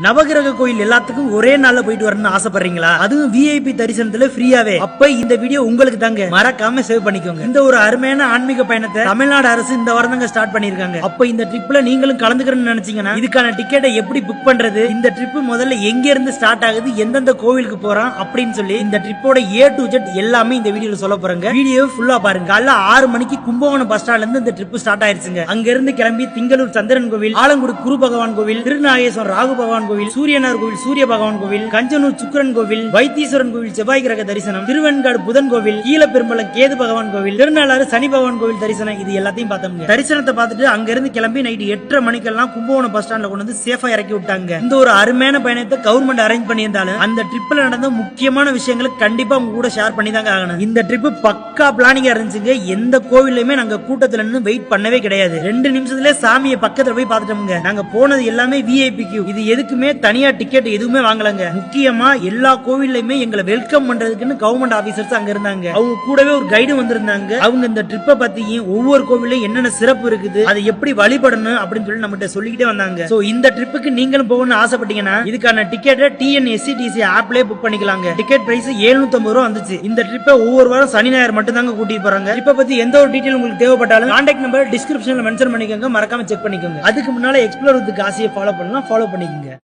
நவகிரக கோயில் எல்லாத்துக்கும் ஒரே நாள்ல போயிட்டு வரணும்னு ஆசைப்படுறீங்களா? அதுவும் விஐபி தரிசனத்துல ஃப்ரீயாவே. அப்ப இந்த வீடியோ உங்களுக்கு தாங்க, மறக்காம சேவ் பண்ணிக்கோங்க. இந்த ஒரு அருமையான ஆன்மீக பயணத்தை தமிழ்நாடு அரசு இந்த வாரம் தாங்க ஸ்டார்ட் பண்ணிருக்காங்க. அப்ப இந்த ட்ரிப்ல நீங்களும் கலந்துக்கணும்னு நினைச்சீங்கன்னா இதுக்கான டிக்கெட்டை எப்படி புக் பண்றது, இந்த ட்ரிப் முதல்ல எங்க இருந்து ஸ்டார்ட் ஆகுது, எந்தெந்த கோவிலுக்கு போறோம் அப்படின்னு சொல்லி இந்த ட்ரிப்போட A to Z எல்லாமே இந்த வீடியோல சொல்ல போறேங்க. வீடியோ ஃபுல்லா பாருங்க. காலைல 6 மணிக்கு கும்பகோணம் பஸ் ஸ்டாண்ட்ல இருந்து இந்த ட்ரிப் ஸ்டார்ட் ஆயிருச்சுங்க. அங்க இருந்து கிளம்பி திங்களூர் சந்திரன் கோவில், ஆலங்குடி குரு பகவான் கோவில், திருநாகேஸ்வரம் ராகு பகவான் கோவில், சூரியனார் கோவில் சூரிய பகவான் கோவில், கஞ்சனூர் சுக்கிரன் கோவில், வைத்தீஸ்வரன் கோவில் செவ்வாய் கிரக தரிசனம், திருவெண்காடு புதன் கோவில், கீழப்பெரும்பலம் கேது பகவான் கோவில், திருநாளாறு சனி பகவான் கோவில் தரிசனம், இது எல்லாத்தையும் பார்த்தோம். தரிசனத்தை பார்த்துட்டு அங்க இருந்து கிளம்பி நைட் 8:30 மணிக்கெல்லாம் கும்பகோணம் பஸ் ஸ்டாண்ட்ல கொண்டு வந்து சேஃபா இறக்கி விட்டாங்க. இந்த ஒரு அருமையான பயணத்தை கவர்மெண்ட் அரேஞ்ச் பண்ணியிருந்தாலும் அந்த ட்ரிப்ல நடந்த முக்கியமான விஷயங்களை கண்டிப்பா உங்க கூட ஷேர் பண்ணி தாங்க ஆகணும். இந்த ட்ரிப் பக்கா பிளானிங்கா இருந்துச்சுங்க. எந்த கோவிலுமே நாங்க கூட்டத்துல நின்னு வெயிட் பண்ணவே கிடையாது. 2 நிமிஷத்துல சாமியை பக்கத்துல போய் பார்த்துட்டோம்ங்க. நாங்க போனது எல்லாமே விஐபி கியூ. இது எதுக்குமே தனியா டிக்கெட் எதுவுமே வாங்கலங்க. முக்கியமா எல்லா கோவில்லையுமே எங்களை வெல்கம் பண்றதுக்குன்னு கவர்மெண்ட் ஆபீசர்ஸ் அங்க இருந்தாங்க. அவங்க கூடவே ஒரு கைடு வந்திருந்தாங்க. அவங்க இந்த ட்ரிப்பை பத்தியும் ஒவ்வொரு கோவிலையும் என்னென்ன சிறப்பு இருக்குது, அதை எப்படி வழிபடணும் அப்படின்னு சொல்லி நம்மகிட்ட சொல்லிக்கிட்டே வந்தாங்க. சோ இந்த ட்ரிப்புக்கு நீங்களும் போகணும்னு ஆசைப்பட்டீங்கன்னா இதுக்கான டிக்கெட்டை TNSCTC ஆப்லயே புக் பண்ணிக்கலாங்க. டிக்கெட் பிரைஸ் 750 ரூபா வந்துச்சு. இந்த ட்ரிப்பை ஒவ்வொரு வாரம் சனி ஞாயிறு மட்டும் தாங்க கூட்டிட்டு போறாங்க. ட்ரிப்பை பத்தி எந்த ஒரு டீடைல் உங்களுக்கு தேவைப்பட்டாலும் கான்டாக்ட் நம்பர் டிஸ்கிரிப்ஷன்ல மென்ஷன் பண்ணிக்கோங்க. மறக்காம செக் பண்ணிக்கோங்க. அதுக்கு முன்னால எக்ஸ்ப்ளோர் வித் காசியை ஃபாலோ பண்ணலாம். ஃபாலோ பண்ணிக்கோங்க.